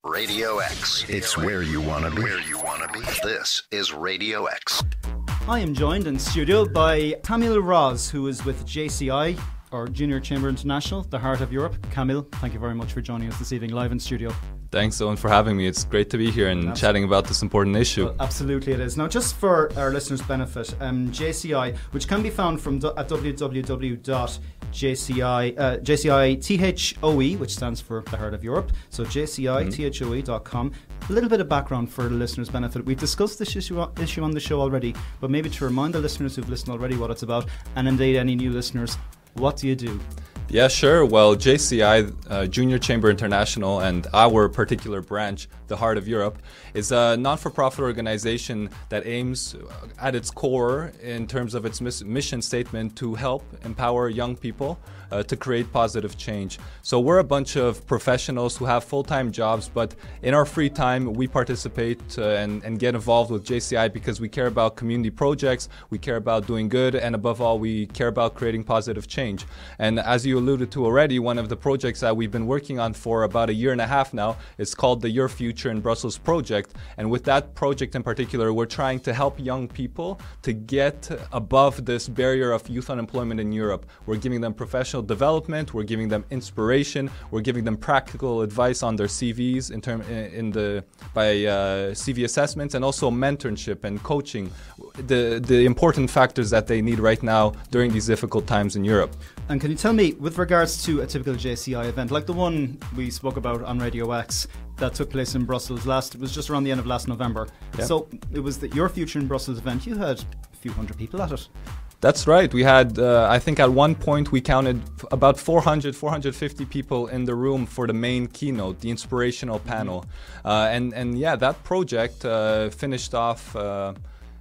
Radio X. It's where you want to be. This is Radio X. I am joined in studio by Kamil MROZ, who is with JCI, or Junior Chamber International, the heart of Europe. Kamil, thank you very much for joining us this evening live in studio. Thanks, Owen, for having me. It's great to be here and chatting about this important issue. Well, absolutely it is. Now, just for our listeners' benefit, JCI, which can be found from at www.JCI THOE, which stands for the Heart of Europe, so JCI THOE.com. A little bit of background for the listeners' benefit. We've discussed this issue on the show already, but maybe to remind the listeners who've listened already what it's about, and indeed any new listeners, what do you do? Yeah, sure. Well, JCI, Junior Chamber International, and our particular branch, the Heart of Europe, is a non-for-profit organization that aims at its core in terms of its mission statement to help empower young people to create positive change. So we're a bunch of professionals who have full-time jobs, but in our free time we participate and get involved with JCI because we care about community projects, we care about doing good, and above all we care about creating positive change. And as you alluded to already, one of the projects that we've been working on for about a year and a half now is called the Your Future in Brussels project. And with that project in particular, we're trying to help young people to get above this barrier of youth unemployment in Europe. We're giving them professional development, we're giving them inspiration, we're giving them practical advice on their CVs by CV assessments, and also mentorship and coaching, the important factors that they need right now during these difficult times in Europe. And can you tell me, with regards to a typical JCI event, like the one we spoke about on Radio X that took place in Brussels it was just around the end of last November. Yeah. So it was the Your Future in Brussels event. You had a few hundred people at it. That's right. We had, I think at one point we counted about 450 people in the room for the main keynote, the inspirational panel. And yeah, that project finished off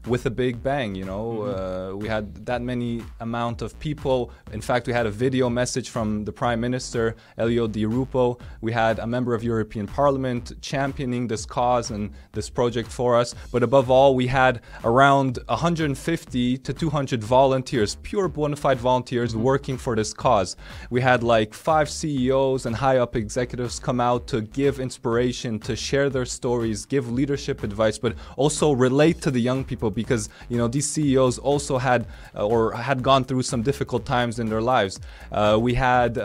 with a big bang, you know. We had that many amount of people. In fact, we had a video message from the Prime Minister, Elio Di Rupo. We had a member of European Parliament championing this cause and this project for us. But above all, we had around 150 to 200 volunteers, pure bona fide volunteers working for this cause. We had like 5 CEOs and high up executives come out to give inspiration, to share their stories, give leadership advice, but also relate to the young people, because you know these CEOs also had gone through some difficult times in their lives. We had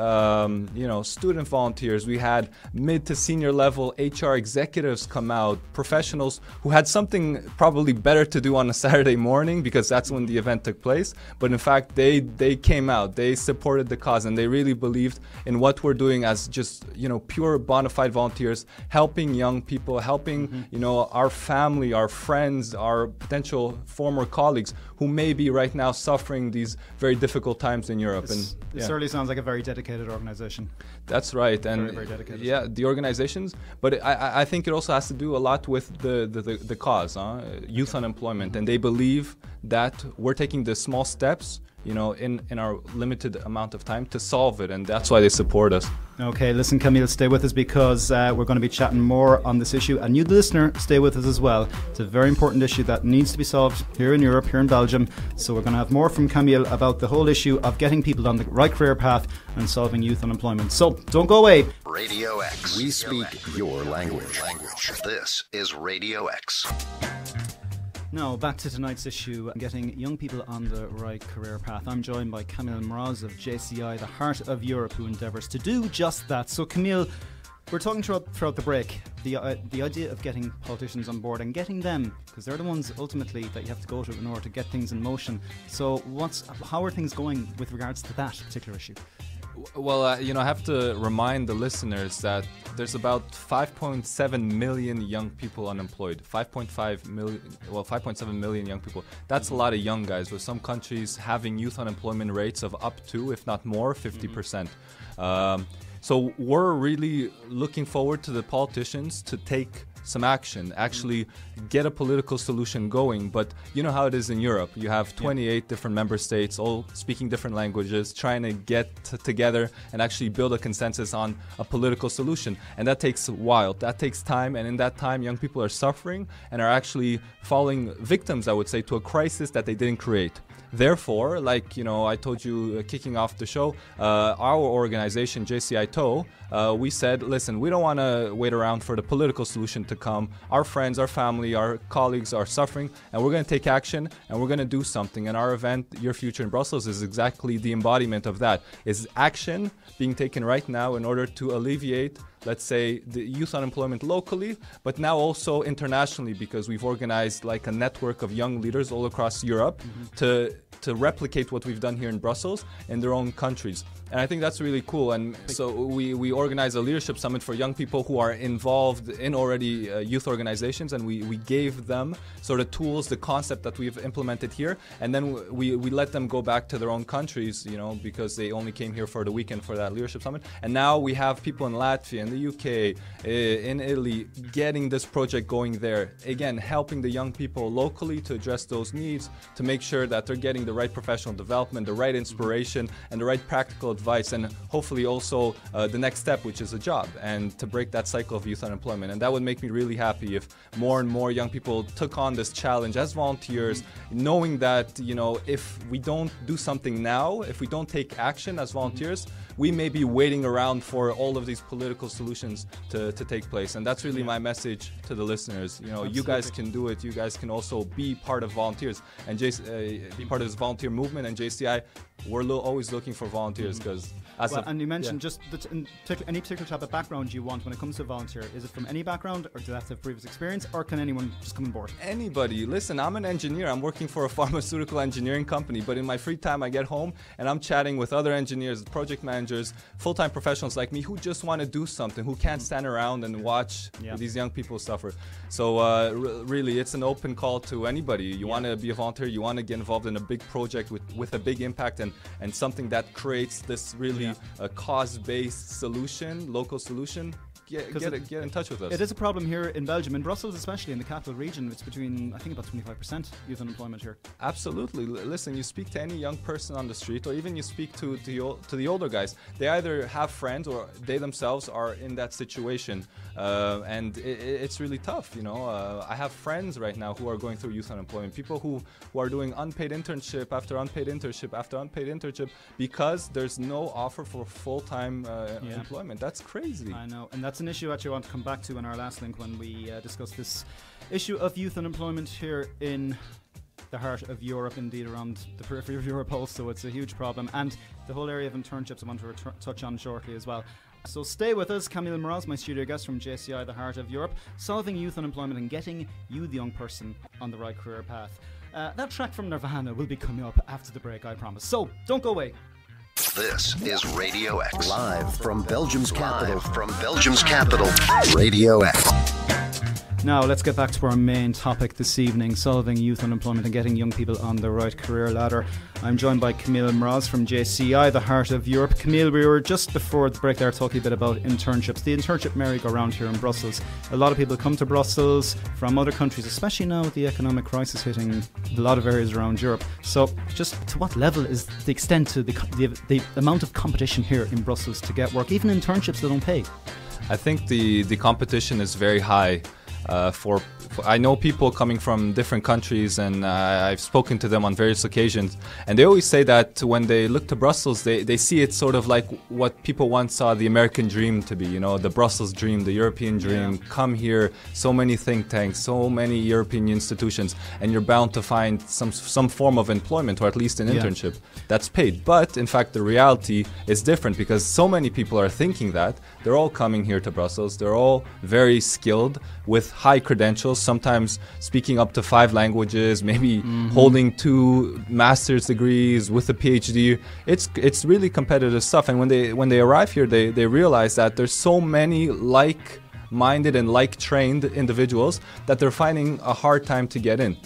student volunteers, we had mid to senior level HR executives come out, professionals who had something probably better to do on a Saturday morning because that's when the event took place, but in fact they came out, they supported the cause, and they really believed in what we're doing as just pure bona fide volunteers, helping young people, helping our family, our friends, our potential former colleagues who may be right now suffering these very difficult times in Europe. It certainly sounds like a very dedicated organization. That's right. And very, very dedicated. Yeah, the organizations, but I think it also has to do a lot with the cause, youth unemployment, and they believe that we're taking the small steps in our limited amount of time to solve it, and that's why they support us. Okay, listen, Kamil, stay with us because we're going to be chatting more on this issue, and you, the listener, stay with us as well. It's a very important issue that needs to be solved here in Europe, here in Belgium, so we're going to have more from Kamil about the whole issue of getting people on the right career path and solving youth unemployment. So, don't go away. Radio X. We speak your language. This is Radio X. Now, back to tonight's issue, getting young people on the right career path. I'm joined by Kamil MROZ of JCI, the Heart of Europe, who endeavours to do just that. So, Kamil, we're talking throughout the break, the idea of getting politicians on board and getting them, because they're the ones ultimately that you have to go to in order to get things in motion. So, how are things going with regards to that particular issue? Well, I have to remind the listeners that there's about 5.7 million young people unemployed. 5.7 million young people. That's a lot of young guys, with some countries having youth unemployment rates of up to, if not more, 50%. So we're really looking forward to the politicians to take some action, actually get a political solution going. But you know how it is in Europe. You have 28 different member states, all speaking different languages, trying to get together and actually build a consensus on a political solution. And that takes a while. That takes time. And in that time, young people are suffering and are actually falling victims, I would say, to a crisis that they didn't create. Therefore, like, you know, I told you kicking off the show, our organization, JCI THOE, we said, listen, we don't want to wait around for the political solution to come. Our friends, our family, our colleagues are suffering, and we're going to take action, and we're going to do something. And our event, Your Future in Brussels, is exactly the embodiment of that. Is action being taken right now in order to alleviate, let's say, the youth unemployment locally, but now also internationally, because we've organized like a network of young leaders all across Europe to replicate what we've done here in Brussels in their own countries. And I think that's really cool. And so we organize a leadership summit for young people who are involved in already youth organizations, and we gave them sort of tools, the concept that we've implemented here, and then we let them go back to their own countries, you know, because they only came here for the weekend for that leadership summit. And now we have people in Latvia, in the UK, in Italy, getting this project going there. Again, helping the young people locally to address those needs, to make sure that they're getting the right professional development, the right inspiration, and the right practical advice, and hopefully also the next step, which is a job, and to break that cycle of youth unemployment. And that would make me really happy if more and more young people took on this challenge as volunteers, knowing that, you know, if we don't do something now, if we don't take action as volunteers, we may be waiting around for all of these political solutions to take place. And that's really my message to the listeners. You know, you guys can do it. You guys can also be part of volunteers and be part of this volunteer movement. And JCI, we're always looking for volunteers, because and you mentioned just any particular type of background you want when it comes to volunteer. Is it from any background, or do they have to have previous experience, or can anyone just come on board? Anybody. Listen, I'm an engineer. I'm working for a pharmaceutical engineering company, but in my free time I get home and I'm chatting with other engineers, project managers, full-time professionals like me who just want to do something, who can't stand around and watch these young people suffer. So really, it's an open call to anybody. You want to be a volunteer, you want to get involved in a big project with a big impact and something that creates this really cause-based solution, local solution. Get in touch with us. It is a problem here in Belgium, in Brussels especially, in the capital region. It's between, I think, about 25% youth unemployment here. Absolutely. Listen, you speak to any young person on the street, or even you speak to the older guys. They either have friends or they themselves are in that situation, and it's really tough. You know, I have friends right now who are going through youth unemployment. People who are doing unpaid internship after unpaid internship after unpaid internship because there's no offer for full-time employment. That's crazy. I know, and that's an issue actually I want to come back to in our last link when we discuss this issue of youth unemployment here in the heart of Europe, indeed around the periphery of Europe also. It's a huge problem, and the whole area of internships I want to touch on shortly as well. So stay with us. Kamil MROZ, my studio guest from JCI, the heart of Europe, solving youth unemployment and getting you, the young person, on the right career path. That track from Nirvana will be coming up after the break, I promise. So don't go away. This is Radio X. Live from Belgium's capital. Radio X. Now let's get back to our main topic this evening, solving youth unemployment and getting young people on the right career ladder. I'm joined by Kamil MROZ from JCI, the heart of Europe. Kamil, we were just before the break there talking a bit about internships, the internship merry-go-round here in Brussels. A lot of people come to Brussels from other countries, especially now with the economic crisis hitting a lot of areas around Europe. So just to what level is the extent to the amount of competition here in Brussels to get work, even internships that don't pay? I think the competition is very high. I know people coming from different countries, and I've spoken to them on various occasions, and they always say that when they look to Brussels, they see it sort of like what people once saw the American dream to be, you know, the Brussels dream, the European dream. Come here, so many think tanks, so many European institutions, and you're bound to find some form of employment, or at least an internship that's paid. But in fact, the reality is different, because so many people are thinking that. They're all coming here to Brussels. They're all very skilled with high credentials, sometimes speaking up to 5 languages, maybe holding 2 master's degrees with a PhD. It's really competitive stuff. And when they arrive here, they realize that there's so many like-minded and like-trained individuals that they're finding a hard time to get in.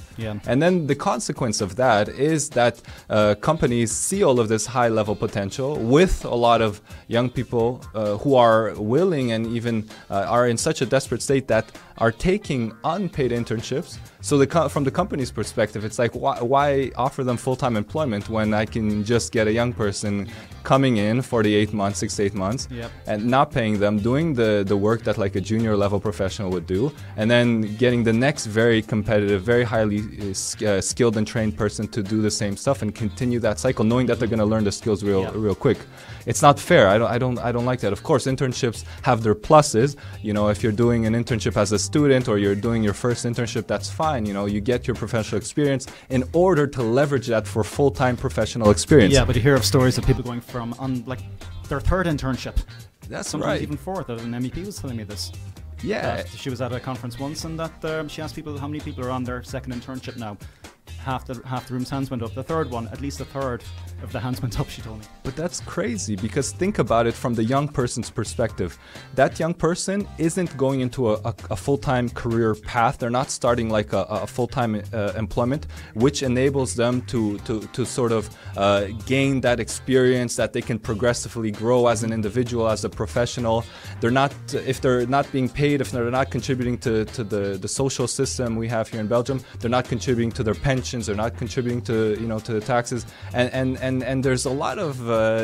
And then the consequence of that is that companies see all of this high-level potential with a lot of young people who are willing and even are in such a desperate state that are taking unpaid internships. So from the company's perspective, it's like, why offer them full-time employment when I can just get a young person coming in for the 8 months, 6 to 8 months, and not paying them, doing the work that like a junior level professional would do, and then getting the next very competitive, very highly skilled and trained person to do the same stuff and continue that cycle, knowing that they're going to learn the skills real quick. It's not fair. I don't like that. Of course, internships have their pluses. You know, if you're doing an internship as a student or you're doing your first internship, that's fine. You know, you get your professional experience in order to leverage that for full-time professional experience. Yeah, but you hear of stories of people going from on like their third internship. That's sometimes right. Even fourth. An MEP was telling me this. Yeah. She was at a conference once, and that she asked people how many people are on their second internship now. Half the room's hands went up. The third one, at least a third of the hands went up, she told me. But that's crazy, because think about it from the young person's perspective. That young person isn't going into a full-time career path. They're not starting like a full-time employment, which enables them to sort of gain that experience that they can progressively grow as an individual, as a professional. They're not, if they're not being paid, if they're not contributing to the social system we have here in Belgium, they're not contributing to their pensions, they're not contributing to, you know, to the taxes, and there's a lot of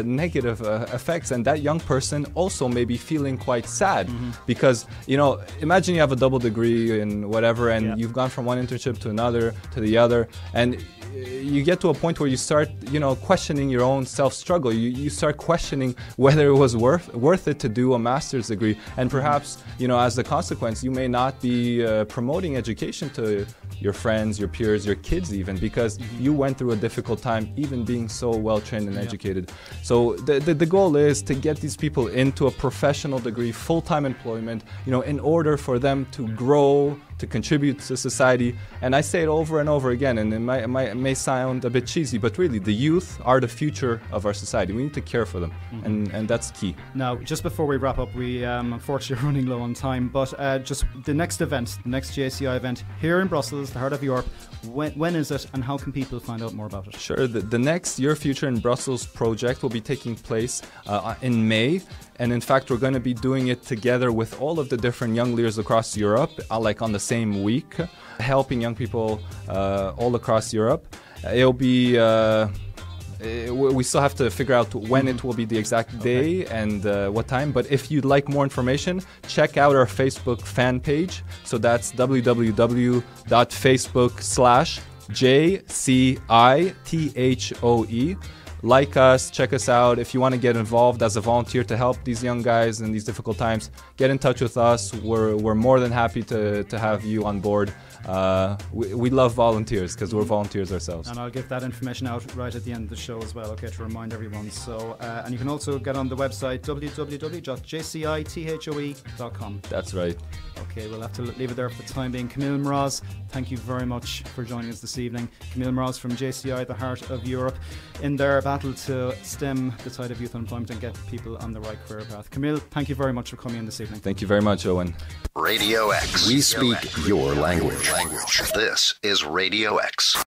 negative effects, and that young person also may be feeling quite sad because, you know, imagine you have a double degree in whatever, and you've gone from one internship to another to the other, and you get to a point where you start, you know, questioning your own self-struggle. You start questioning whether it was worth it to do a master's degree, and perhaps, you know, as a consequence, you may not be promoting education to your friends, your peers, your kids even, because you went through a difficult time even being so well trained and educated. So the goal is to get these people into a professional degree, full-time employment, you know, in order for them to grow, to contribute to society. And I say it over and over again, and it may sound a bit cheesy, but really the youth are the future of our society. We need to care for them, and that's key. Now, just before we wrap up, we unfortunately are running low on time, but just the next event, the next JCI event here in Brussels, the heart of Europe, when is it, and how can people find out more about it? Sure, the next Your Future in Brussels project will be taking place in May. And in fact, we're going to be doing it together with all of the different young leaders across Europe, like on the same week, helping young people all across Europe. It'll be, we still have to figure out when it will be, the exact day and what time. But if you'd like more information, check out our Facebook fan page. So that's www.facebook.com/JCI THOE. Like us, check us out. If you want to get involved as a volunteer to help these young guys in these difficult times, get in touch with us. We're more than happy to have you on board. We love volunteers because we're volunteers ourselves. And I'll get that information out right at the end of the show as well, okay, to remind everyone. So, and you can also get on the website www.jcithoe.com. That's right. Okay, we'll have to leave it there for the time being. Kamil MROZ, thank you very much for joining us this evening. Kamil MROZ from JCI, the heart of Europe, in their battle to stem the tide of youth unemployment and get people on the right career path. Kamil, thank you very much for coming in this evening. Thank you very much, Owen. Radio X. We speak your language. This is Radio X.